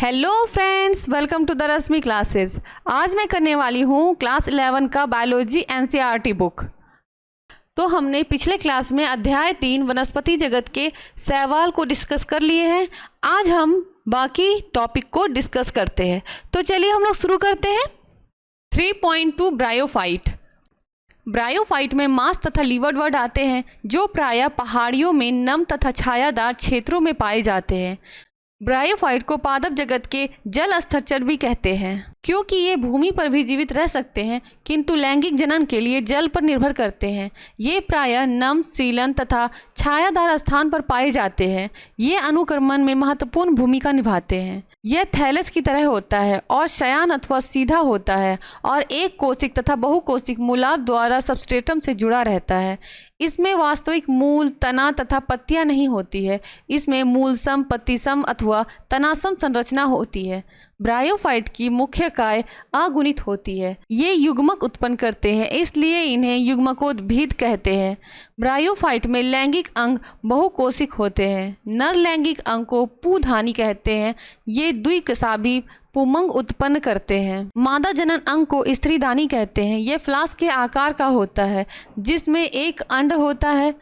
Hello friends, welcome to the Rashmi classes. आज मैं करने वाली हूँ क्लास 11 का बायोलॉजी एनसीईआरटी बुक। तो हमने पिछले क्लास में अध्याय 3 वनस्पति जगत के सवाल को डिस्कस कर लिए हैं। आज हम बाकी टॉपिक को डिस्कस करते हैं। तो चलिए हम लोग शुरू करते हैं। 3.2 ब्रायोफाइट। ब्रायोफाइट में मांस तथा लीवरवर्ड आते हैं जो प्रायः पहाड़ियों में नम तथा छायादार क्षेत्रों में पाए जाते हैं। ब्रायोफाइट को पादप जगत के जल स्थलचर भी कहते हैं क्योंकि ये भूमि पर भी जीवित रह सकते हैं किंतु लैंगिक जनन के लिए जल पर निर्भर करते हैं। ये प्रायः नम, सीलन तथा छायादार स्थान पर पाए जाते हैं। ये अनुक्रमण में महत्वपूर्ण भूमिका निभाते हैं। यह थैलस की तरह होता है और शयान अथवा सीधा होता है और एक कोशिक तथा बहुकोशिक मूलाभ द्वारा सबस्ट्रेटम से जुड़ा रहता है। इसमें वास्तविक मूल, तना तथा पत्तियां नहीं होती है। इसमें मूलसम, पत्तिसम अथवा तनासम संरचना होती है। ब्रायोफाइट की मुख्य काय अगुणित होती है। ये युग्मक उत्पन्न करते हैं, इसलिए इन्हें युग्मकोद्भिद कहते हैं। ब्रायोफाइट में लैंगिक अंग बहुकोशिक होते हैं। नर लैंगिक अंग को पुधानी कहते हैं। ये द्विकशाभी पुमंग उत्पन्न करते हैं। मादा जनन अंग को स्त्रीधानी कहते हैं। यह फ्लास्क के आकार का होता है जिसमें एक अंड होता है।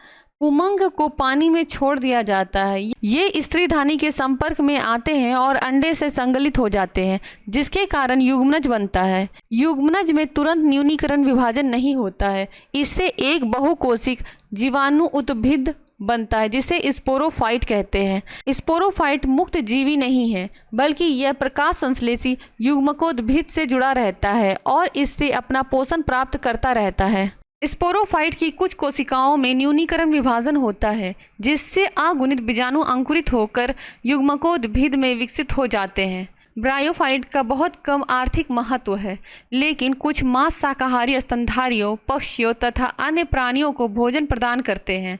पुमंग को पानी में छोड़ दिया जाता है। ये स्त्रीधानी के संपर्क में आते हैं और अंडे से संगलित हो जाते हैं जिसके कारण युग्मनज बनता है। युग्मनज में तुरंत न्यूनीकरण विभाजन नहीं होता है। इससे एक बहुकोशिक जीवाणु उत्भिद बनता है जिसे स्पोरोफाइट कहते हैं। स्पोरोफाइट मुक्त जीवी नहीं है बल्कि यह प्रकाश संश्लेषी युग्मकोद्भिद से जुड़ा रहता है और इससे अपना पोषण प्राप्त करता रहता है। स्पोरोफाइट की कुछ कोशिकाओं में न्यूनीकरण विभाजन होता है जिससे अगुणित बीजाणु अंकुरित होकर युग्मकोद्भिद में विकसित हो जाते हैं। ब्रायोफाइट का बहुत कम आर्थिक महत्व है लेकिन कुछ मांस शाकाहारी स्तनधारियों, पक्षियों तथा अन्य प्राणियों को भोजन प्रदान करते हैं।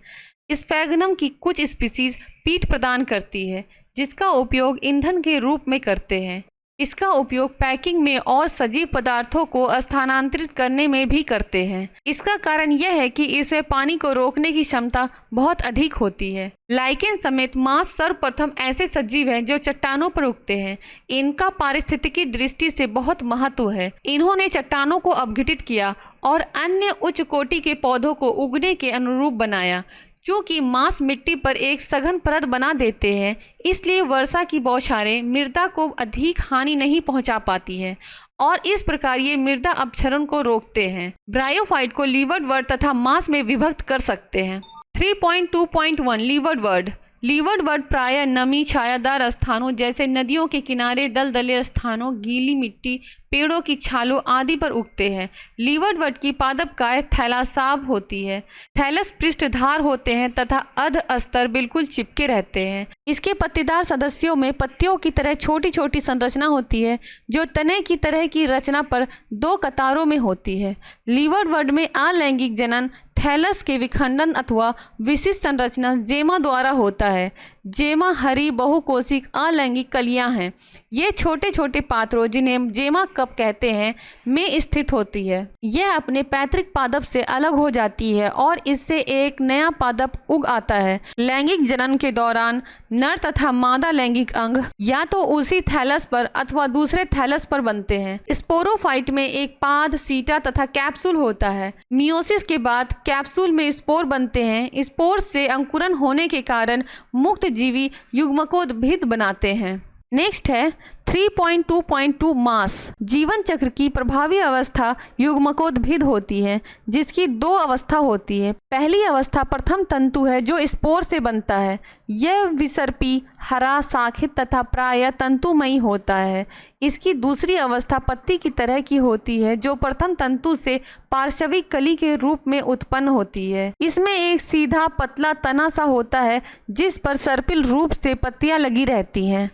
स्फैगनम की कुछ स्पीसीज पीट प्रदान करती है जिसका उपयोग ईंधन के रूप में करते हैं। इसका उपयोग पैकिंग में और सजीव पदार्थों को स्थानांतरित करने में भी करते हैं। इसका कारण यह है कि इसमें पानी को रोकने की क्षमता बहुत अधिक होती है। लाइकेन समेत मांस सर्वप्रथम ऐसे सजीव हैं जो चट्टानों पर उगते हैं। इनका पारिस्थितिकी दृष्टि से बहुत महत्व है। इन्होंने चट्टानों को अपघटित किया और अन्य उच्च कोटि के पौधों को उगने के अनुरूप बनाया। चूँकि मांस मिट्टी पर एक सघन परत बना देते हैं इसलिए वर्षा की बौछारें मृदा को अधिक हानि नहीं पहुंचा पाती है और इस प्रकार ये मृदा अपक्षरण को रोकते हैं। ब्रायोफाइट को लीवरवर्ड तथा मांस में विभक्त कर सकते हैं। 3.2.1 लीवरवर्ड। लीवरवर्ड प्रायः नमी, छायादार स्थानों जैसे नदियों के किनारे, दलदले स्थानों, गीली मिट्टी, पेड़ों की छालों आदि पर उगते हैं। लीवरवर्ड की पादप काय थैलासाभ होती है। थैलस पृष्ठधार होते हैं तथा अध स्तर बिल्कुल चिपके रहते हैं। इसके पत्तीदार सदस्यों में पत्तियों की तरह छोटी छोटी संरचना होती है जो तने की तरह की रचना पर दो कतारों में होती है। लीवरवर्ड में अलैंगिक जनन थैलस के विखंडन अथवा विशिष्ट संरचना जेमा द्वारा होता है। जेमा हरी बहुकोशिक अलैंगिक कलियां हैं। ये छोटे छोटे पात्रों जिन्हें जेमा कप कहते हैं में स्थित होती है। यह अपने पैतृक पादप से अलग हो जाती है और इससे एक नया पादप उग आता है। लैंगिक जनन के दौरान नर तथा मादा लैंगिक अंग या तो उसी थैलस पर अथवा दूसरे थैलस पर बनते हैं। स्पोरोफाइट में एक पाद, सीटा तथा कैप्सूल होता है। मियोसिस के बाद कैप्सूल में स्पोर बनते हैं। स्पोर से अंकुरन होने के कारण मुक्त जीवी युग्मकोद्भिद बनाते हैं। नेक्स्ट है 3.2.2 मास। जीवन चक्र की प्रभावी अवस्था युग्मकोद्भिद होती है जिसकी दो अवस्था होती है। पहली अवस्था प्रथम तंतु है जो स्पोर से बनता है। यह विसर्पी, हरा, शाखित तथा प्रायः तंतुमयी होता है। इसकी दूसरी अवस्था पत्ती की तरह की होती है जो प्रथम तंतु से पार्श्विक कली के रूप में उत्पन्न होती है। इसमें एक सीधा पतला तना सा होता है जिस पर सर्पिल रूप से पत्तियां लगी रहती हैं।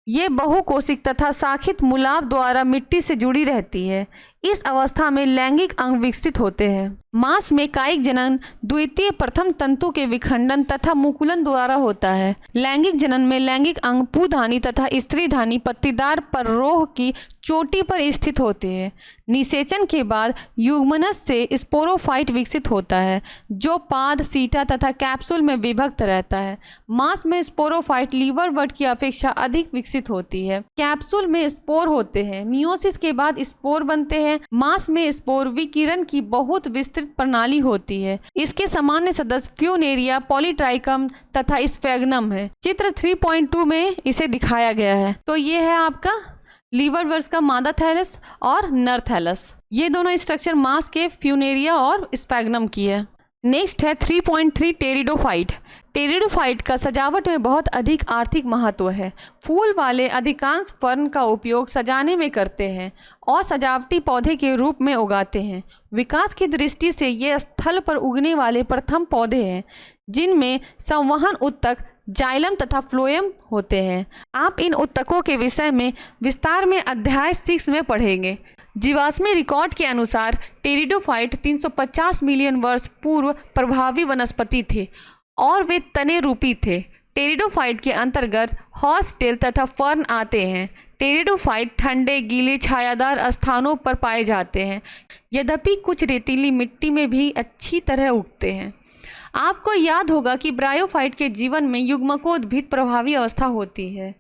ये बहुकोशिक तथा शाखित मूलाभ द्वारा मिट्टी से जुड़ी रहती है। इस अवस्था में लैंगिक अंग विकसित होते हैं। मांस में कायिक जनन द्वितीय प्रथम तंतु के विखंडन तथा मुकुलन द्वारा होता है। लैंगिक जनन में लैंगिक अंग पुंधानी तथा स्त्रीधानी पत्तीदार पररोह की चोटी पर स्थित होते हैं। निषेचन के बाद युग्मनज से स्पोरोफाइट विकसित होता है जो पाद, सीटा तथा कैप्सूल में विभक्त रहता है। मांस में स्पोरोफाइट लीवरवर्ट की अपेक्षा अधिक विकसित होती है। कैप्सूल में स्पोर होते हैं। मियोसिस के बाद स्पोर बनते हैं। मांस में स्पोर विकिरण की बहुत विस्तृत प्रणाली होती है। इसके सामान्य सदस्य फ्यूनेरिया, पॉलीट्राइकम तथा स्फेग्नम है। चित्र 3.2 में इसे दिखाया गया है। तो ये है आपका लीवरवर्ट्स का मादा थैलस और नर थैलस। ये दोनों स्ट्रक्चर मांस के फ्यूनेरिया और स्फेग्नम की है। नेक्स्ट है 3.3 टेरिडोफाइट। टेरिडोफाइट का सजावट में बहुत अधिक आर्थिक महत्व है। फूल वाले अधिकांश फर्न का उपयोग सजाने में करते हैं और सजावटी पौधे के रूप में उगाते हैं। विकास की दृष्टि से ये स्थल पर उगने वाले प्रथम पौधे हैं जिनमें संवहन उत्तक, जाइलम तथा फ्लोएम होते हैं। आप इन उत्तकों के विषय में विस्तार में अध्याय 6 में पढ़ेंगे। जीवाश्मी रिकॉर्ड के अनुसार टेरिडोफाइट 350 मिलियन वर्ष पूर्व प्रभावी वनस्पति थे और वे तने रूपी थे। टेरिडोफाइट के अंतर्गत हॉर्सटेल तथा फर्न आते हैं। टेरिडोफाइट ठंडे, गीले, छायादार स्थानों पर पाए जाते हैं, यद्यपि कुछ रेतीली मिट्टी में भी अच्छी तरह उगते हैं। आपको याद होगा कि ब्रायोफाइट के जीवन में युग्मकोद्भिद प्रभावी अवस्था होती है,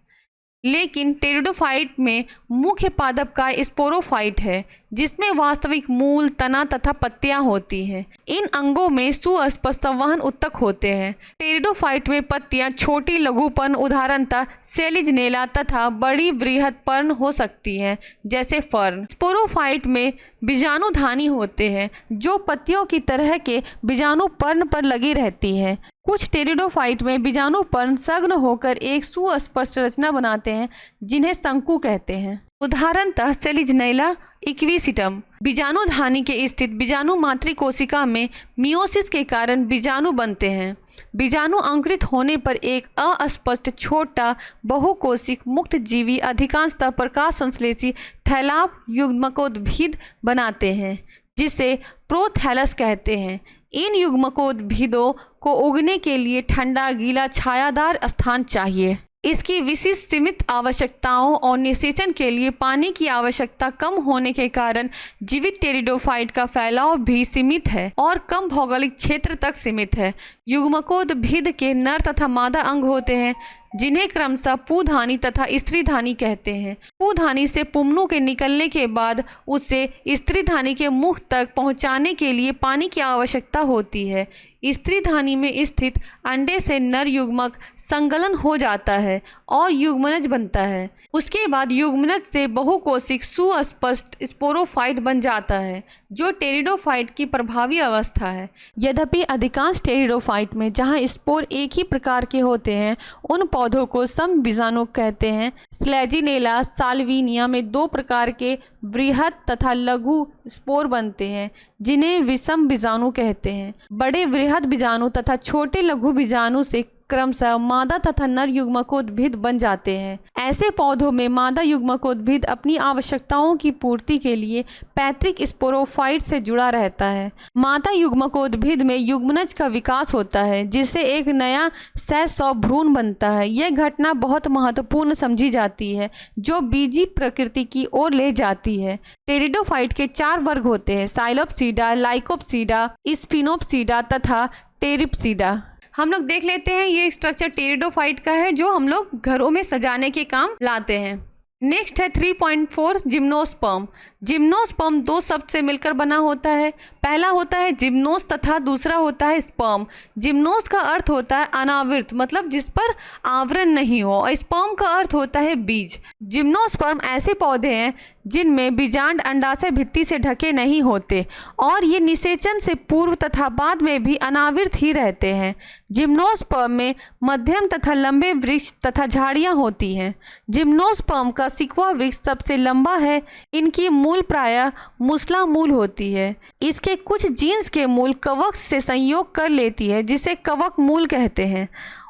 लेकिन टेरिडोफाइट में मुख्य पादप का स्पोरोफाइट है जिसमें वास्तविक मूल, तना तथा पत्तियां होती हैं। इन अंगों में सुस्पष्ट संवहन उत्तक होते हैं। टेरिडोफाइट में पत्तियां छोटी, लघुपर्ण, उदाहरणतः सेलिजनेला तथा बड़ी बृहत्पर्ण हो सकती हैं जैसे फर्न। स्पोरोफाइट में बीजाणुधानी होते हैं जो पत्तियों की तरह के बीजाणुपर्ण पर लगी रहती हैं। कुछ टेरिडोफाइट में बीजाणुपर्ण सघन होकर एक सुस्पष्ट रचना बनाते हैं जिन्हें शंकु कहते हैं। उदाहरणतः सेलिजनेला इक्विसिटम। बीजाणुधानी के स्थित बीजाणु मातृ कोशिका में मियोसिस के कारण बीजाणु बनते हैं। बीजाणु अंकुरित होने पर एक अस्पष्ट, छोटा, बहुकोशिक, मुक्त जीवी, अधिकांशतः प्रकाश संश्लेषी थैलाभ युग्मकोद्भिद बनाते हैं जिसे प्रोथैलस कहते हैं। इन युग्मकोद्भिदों को उगने के लिए ठंडा, गीला, छायादार स्थान चाहिए। इसकी विशिष्ट सीमित आवश्यकताओं और निषेचन के लिए पानी की आवश्यकता कम होने के कारण जीवित टेरिडोफाइट का फैलाव भी सीमित है और कम भौगोलिक क्षेत्र तक सीमित है। युग्मकोद्भिद के नर तथा मादा अंग होते हैं जिन्हें क्रमशः पुंधानी तथा स्त्रीधानी कहते हैं। पुंधानी से पुंमनू के निकलने के बाद उसे स्त्रीधानी के मुख तक पहुंचाने के लिए पानी की आवश्यकता होती है। स्त्रीधानी में स्थित अंडे से नर युग्मक संगलन हो जाता है और युग्मनज बनता है। उसके बाद युग्मनज से बहुकोशिक सुस्पष्ट स्पोरोफाइट बन जाता है जो टेरिडोफाइट की प्रभावी अवस्था है। यद्यपि अधिकांश टेरिडोफाइट में जहां स्पोर एक ही प्रकार के होते हैं उन पौधों को समबीजाणु कहते हैं। स्लेजिनेला, साल्विनिया में 2 प्रकार के बृहत तथा लघु स्पोर बनते हैं जिन्हें विषम बीजाणु कहते हैं। बड़े बृहद बीजाणु तथा छोटे लघु बीजाणु से क्रमशः मादा तथा नर युग्मकोद्भिद बन जाते हैं। ऐसे पौधों में मादा युग्मकोद्भिद अपनी आवश्यकताओं की पूर्ति के लिए पैतृक स्पोरोफाइट से जुड़ा रहता है। मादा युग्मकोद्भिद में युग्मनज का विकास होता है जिससे एक नया सहस्राव भ्रूण बनता है। यह घटना बहुत महत्वपूर्ण समझी जाती है जो बीजी प्रकृति की ओर ले जाती है। टेरिडोफाइट के 4 वर्ग होते हैं: साइलोप्सीडा, लाइकोप्सीडा, स्फिनोप्सीडा तथा टेरिप्सीडा। हम लोग देख लेते हैं ये स्ट्रक्चर टेरिडोफाइट का है जो हम लोग घरों में सजाने के काम लाते हैं। नेक्स्ट है 3.4 जिम्नोस्पर्म। जिम्नोस्पर्म 2 शब्द से मिलकर बना होता है। पहला होता है जिम्नोस तथा दूसरा होता है स्पर्म। जिम्नोस का अर्थ होता है अनावृत, मतलब जिस पर आवरण नहीं हो, और स्पर्म का अर्थ होता है बीज। जिम्नोस्पर्म ऐसे पौधे हैं जिनमें बीजांड अंडाशय भित्ति से ढके नहीं होते और ये निषेचन से पूर्व तथा बाद में भी अनावृत ही रहते हैं। जिम्नोस्पर्म में मध्यम तथा लंबे वृक्ष तथा झाड़ियाँ होती हैं। जिम्नोस्पर्म का सिक्वा वृक्ष सबसे लंबा है। इनकी मूल प्रायः मुसला मूल होती है। इसके कुछ जीन्स के मूल कवक से संयोग कर लेती है जिसे कवक मूल कहते हैं।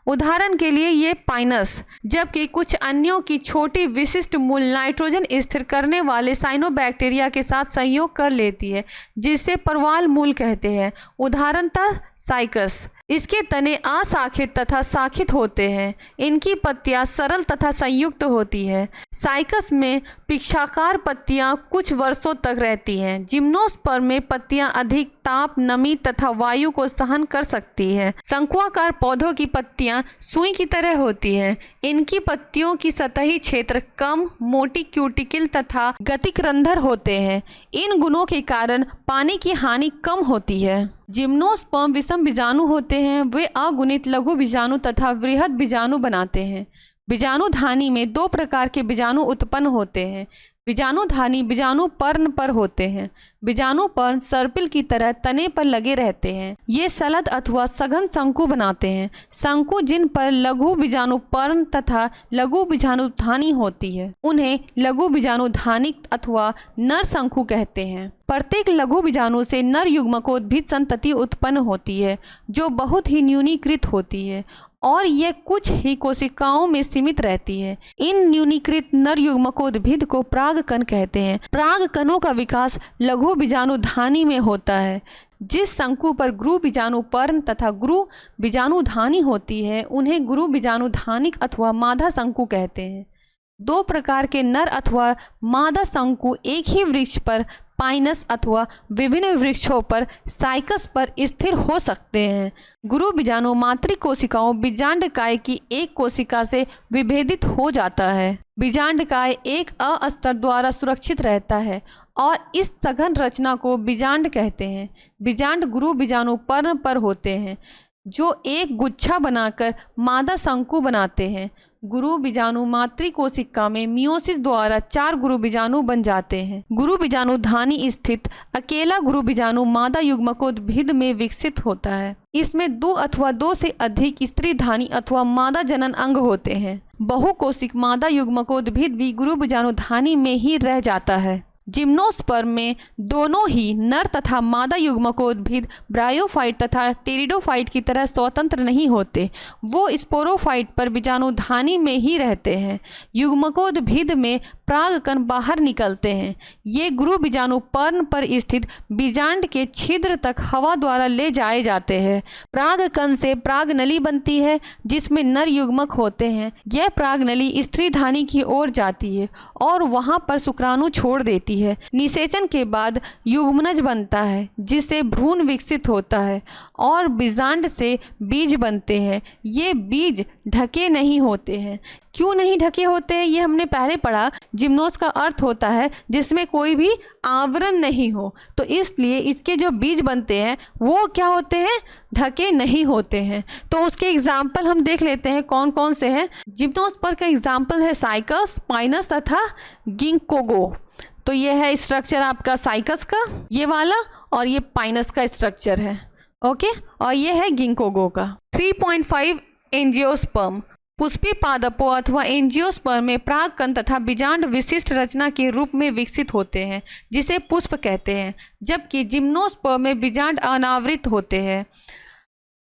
उदाहरण के लिए ये पाइनस, जबकि कुछ अन्यों की छोटी विशिष्ट मूल नाइट्रोजन स्थिर करने वाले साइनोबैक्टीरिया के साथ संयोग कर लेती है, जिसे परवाल मूल कहते हैं। उदाहरणतः साइकस। इसके तने अशाखित तथा शाखित होते हैं। इनकी पत्तियां सरल तथा संयुक्त होती है। साइकस में पिक्षाकार पत्तियां कुछ वर्षों तक रहती हैं। जिम्नोस्पर्म में पत्तियां अधिक ताप, नमी तथा वायु को सहन कर सकती है। शंकुआकार पौधों की पत्तियां सुई की तरह होती हैं। इनकी पत्तियों की सतही क्षेत्र कम, मोटी क्यूटिकल तथा गतिक रंध्र होते हैं। इन गुणों के कारण पानी की हानि कम होती है। जिम्नोस्पर्म विषम बीजाणु होते हैं। वे अगुणित लघु बीजाणु तथा वृहद बीजाणु बनाते हैं। बीजाणुधानी में दो प्रकार के बीजाणु उत्पन्न होते हैं। बीजाणुधानी बीजाणु पर्ण पर होते हैं। बीजाणु पर्ण सर्पिल की तरह तने पर लगे रहते हैं। ये सलद अथवा सघन शंकु बनाते हैं। शंकु जिन पर लघु बीजाणु पर्ण तथा लघु बीजाणुधानी होती है, उन्हें लघु बीजाणुधानिक अथवा नर शंकु कहते हैं। प्रत्येक लघु बीजाणु से नर युग्मकोद्भिद संतति उत्पन्न होती है, जो बहुत ही न्यूनीकृत होती है और यह कुछ ही कोशिकाओं में सीमित रहती है। इन न्यूनीकृत नर युग्मकोद्भिद को परागकण कहते हैं। परागकणों का विकास लघु बीजाणुधानी में होता है। जिस शंकु पर गुरु बीजाणु पर्ण तथा गुरु बीजाणुधानी होती है, उन्हें गुरु बीजाणुधानिक अथवा मादा शंकु कहते हैं। दो प्रकार के नर अथवा मादा शंकु एक ही वृक्ष पर, पाइनस अथवा विभिन्न वृक्षों पर, साइकस पर स्थिर हो सकते हैं। गुरु बीजाणु मातृ कोशिकाओं बीजांडकाय की एक कोशिका से विभेदित हो जाता है। बीजांडकाय एक अस्तर द्वारा सुरक्षित रहता है और इस सघन रचना को बीजांड कहते हैं। बीजांड गुरु बीजाणु पर्ण पर होते हैं, जो एक गुच्छा बनाकर मादा शंकु बनाते हैं। गुरु बीजाणु मातृ कोशिका में मियोसिस द्वारा 4 गुरु बीजाणु बन जाते हैं। गुरु बीजाणुधानी स्थित अकेला गुरु बीजाणु मादा युग्मकोद्भिद में विकसित होता है। इसमें 2 अथवा 2 से अधिक स्त्रीधानी अथवा मादा जनन अंग होते हैं। बहुकोशिक मादा युग्मकोद्भिद भी गुरु बीजाणुधानी में ही रह जाता है। जिम्नोस्पर्म में दोनों ही नर तथा मादा युग्मकोद्भिद ब्रायोफाइट तथा टेरिडोफाइट की तरह स्वतंत्र नहीं होते। वो स्पोरोफाइट पर बीजाणुधानी में ही रहते हैं। युग्मकोद्भिद में परागकण बाहर निकलते हैं। ये गुरु बीजाणु पर्ण पर स्थित बीजांड के छिद्र तक हवा द्वारा ले जाए जाते हैं। परागकण से परागनली बनती है, जिसमें नर युग्मक होते हैं। यह परागनली स्त्रीधानी की ओर जाती है और वहां पर शुक्राणु छोड़ देती है। निषेचन के बाद युग्मनज बनता है, जिससे भ्रूण विकसित होता है और बीजांड से बीज बनते हैं। ये बीज ढके नहीं होते हैं। क्यों नहीं ढके होते हैं, ये हमने पहले पढ़ा। जिम्नोस का अर्थ होता है जिसमें कोई भी आवरण नहीं हो, तो इसलिए इसके जो बीज बनते हैं वो क्या होते हैं, ढके नहीं होते हैं। तो उसके एग्जाम्पल हम देख लेते हैं कौन कौन से हैं। जिम्नोस्पर्म का एग्जाम्पल है साइकस, पाइनस तथा गिंकोगो। तो ये है स्ट्रक्चर आपका साइकस का, ये वाला, और ये पाइनस का स्ट्रक्चर है। ओके, और ये है गिंकोगो का। 3.5 एंजियोस्पर्म। पुष्पीय पादपों अथवा एंजियोस्पर्म में परागकण तथा बीजांड विशिष्ट रचना के रूप में विकसित होते हैं, जिसे पुष्प कहते हैं, जबकि जिम्नोस्पर्म में बीजांड अनावृत होते हैं।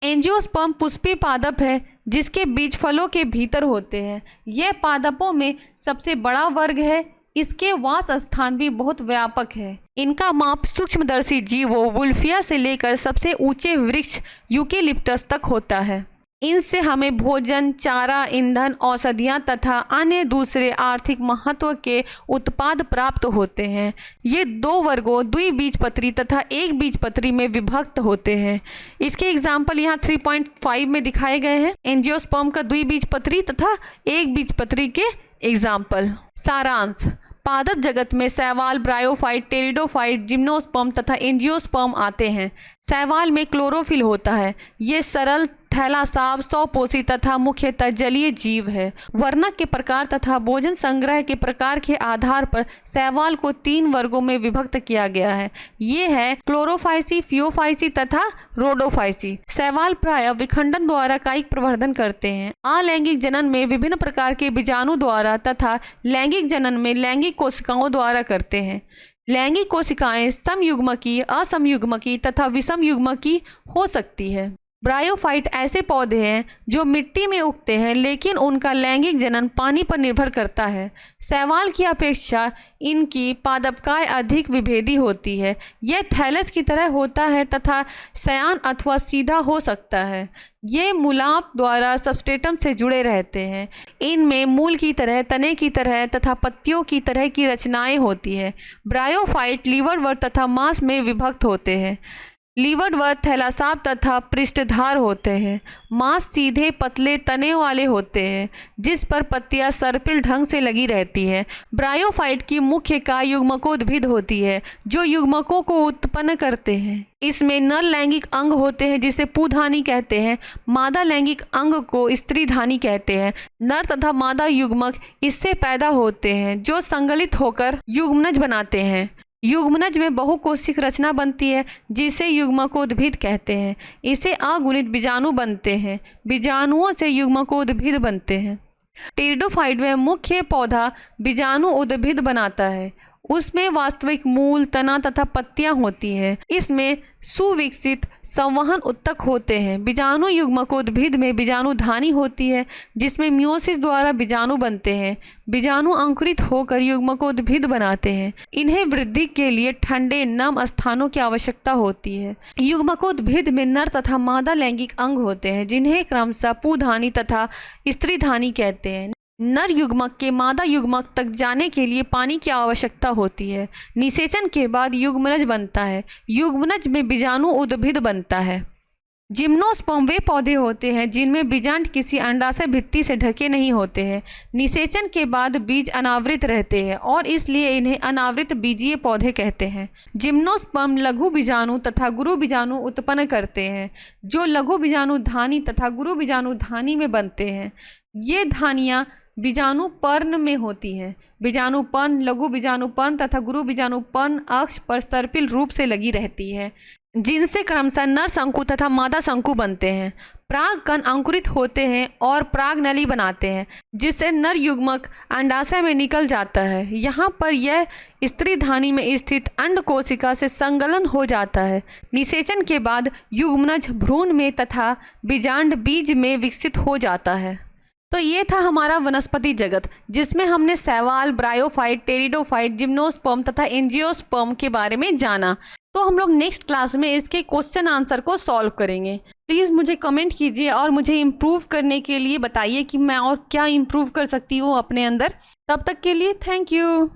एंजियोस्पर्म पुष्पीय पादप है, जिसके बीज फलों के भीतर होते हैं। यह पादपों में सबसे बड़ा वर्ग है। इसके वास स्थान भी बहुत व्यापक है। इनका माप सूक्ष्मदर्शी जीवों वुल्फिया से लेकर सबसे ऊंचे वृक्ष यूकेलिप्टस तक होता है। इनसे हमें भोजन, चारा, ईंधन, औषधियाँ तथा अन्य दूसरे आर्थिक महत्व के उत्पाद प्राप्त होते हैं। ये 2 वर्गों द्विबीजपत्री तथा एक बीजपत्री में विभक्त होते हैं। इसके एग्जाम्पल यहाँ 3.5 में दिखाए गए हैं। एंजियोस्पर्म का द्विबीजपत्री तथा एक बीजपत्री के एग्जाम्पल। सारांश: पादप जगत में शैवाल, ब्रायोफाइट, टेरिडोफाइट, जिम्नोस्पर्म तथा एंजियोस्पर्म आते हैं। शैवाल में क्लोरोफिल होता है। ये सरल, थैलासाब, स्वपोषी तथा मुख्यतः जलीय जीव है। वर्णक के प्रकार तथा भोजन संग्रह के प्रकार के आधार पर शैवाल को 3 वर्गों में विभक्त किया गया है। ये है क्लोरोफाइसी, फियोफाइसी तथा रोडोफाइसी। शैवाल प्रायः विखंडन द्वारा कायिक प्रवर्धन करते हैं। अलैंगिक जनन में विभिन्न प्रकार के बीजाणु द्वारा तथा लैंगिक जनन में लैंगिक कोशिकाओं द्वारा करते हैं। लैंगिक कोशिकाएं समयुग्मकी, असमयुग्मकी तथा विषमयुग्मकी हो सकती है। ब्रायोफाइट ऐसे पौधे हैं जो मिट्टी में उगते हैं, लेकिन उनका लैंगिक जनन पानी पर निर्भर करता है। शैवाल की अपेक्षा इनकी पादपकाय अधिक विभेदी होती है। यह थैलस की तरह होता है तथा शयान अथवा सीधा हो सकता है। ये मूलाप द्वारा सबस्ट्रेटम से जुड़े रहते हैं। इनमें मूल की तरह, तने की तरह तथा पत्तियों की तरह की रचनाएं होती है। ब्रायोफाइट लीवरवर्त तथा मांस में विभक्त होते हैं। लीवरवर्त थैलासाप तथा पृष्ठधार होते हैं। मांस सीधे पतले तने वाले होते हैं जिस पर पत्तियां सर्पिल ढंग से लगी रहती है। ब्रायोफाइट की मुख्य काय युग्मकोद्भिद होती है जो युग्मकों को उत्पन्न करते हैं। इसमें नर लैंगिक अंग होते हैं जिसे पुधानी कहते हैं। मादा लैंगिक अंग को स्त्रीधानी कहते हैं। नर तथा मादा युग्मक इससे पैदा होते हैं जो संगलित होकर युग्मनज बनाते हैं। युग्मनज में बहुकोशिक रचना बनती है जिसे युग्मकोद्भिद कहते हैं। इसे अगुणित बीजाणु बनते हैं। बीजाणुओं से युग्मकोद्भिद बनते हैं। टेरिडोफाइट में मुख्य पौधा बीजाणु उद्भिद बनाता है। उसमें वास्तविक मूल, तना तथा पत्तियां होती हैं। इसमें सुविकसित संवहन उत्तक होते हैं। बीजाणु युग्मकोद्भिद में बीजाणुधानी होती है जिसमें मियोसिस द्वारा बीजाणु बनते हैं। बीजाणु अंकुरित होकर युग्मकोद्भिद बनाते हैं। इन्हें वृद्धि के लिए ठंडे नम स्थानों की आवश्यकता होती है। युग्मकोद्भिद में नर तथा मादा लैंगिक अंग होते हैं जिन्हें क्रमशः पुधानी तथा स्त्रीधानी कहते हैं। नर युग्मक के मादा युग्मक तक जाने के लिए पानी की आवश्यकता होती है। निषेचन के बाद युग्मनज बनता है। युग्मनज में बीजाणु उद्भिद बनता है। जिम्नोस्पर्म वे पौधे होते हैं जिनमें बीजांड किसी अंडाशय भित्ति से ढके नहीं होते हैं। निषेचन के बाद बीज अनावृत रहते हैं और इसलिए इन्हें अनावृत बीजीय पौधे कहते हैं। जिम्नोस्पर्म लघु बीजाणु तथा गुरु बीजाणु उत्पन्न करते हैं जो लघु बीजाणु धानी तथा गुरु बीजाणु धानी में बनते हैं। ये धानियाँ बीजाणु पर्ण में होती हैं। बीजाणु पर्ण, लघु बीजाणु पर्ण तथा गुरु बीजाणु पर्ण अक्ष पर सर्पिल रूप से लगी रहती है जिनसे क्रमशः नर शंकु तथा मादा शंकु बनते हैं। परागकण अंकुरित होते हैं और परागनली बनाते हैं जिससे नर युग्मक अंडाशय में निकल जाता है। यहाँ पर यह स्त्रीधानी में स्थित अंड कोशिका से संगलन हो जाता है। निषेचन के बाद युग्मनज भ्रूण में तथा बीजांड बीज में विकसित हो जाता है। तो ये था हमारा वनस्पति जगत जिसमें हमने शैवाल, ब्रायोफाइट, टेरिडोफाइट, जिम्नोस्पर्म तथा एंजियोस्पर्म के बारे में जाना। तो हम लोग नेक्स्ट क्लास में इसके क्वेश्चन आंसर को सॉल्व करेंगे। प्लीज़ मुझे कमेंट कीजिए और मुझे इम्प्रूव करने के लिए बताइए कि मैं और क्या इम्प्रूव कर सकती हूँ अपने अंदर। तब तक के लिए थैंक यू।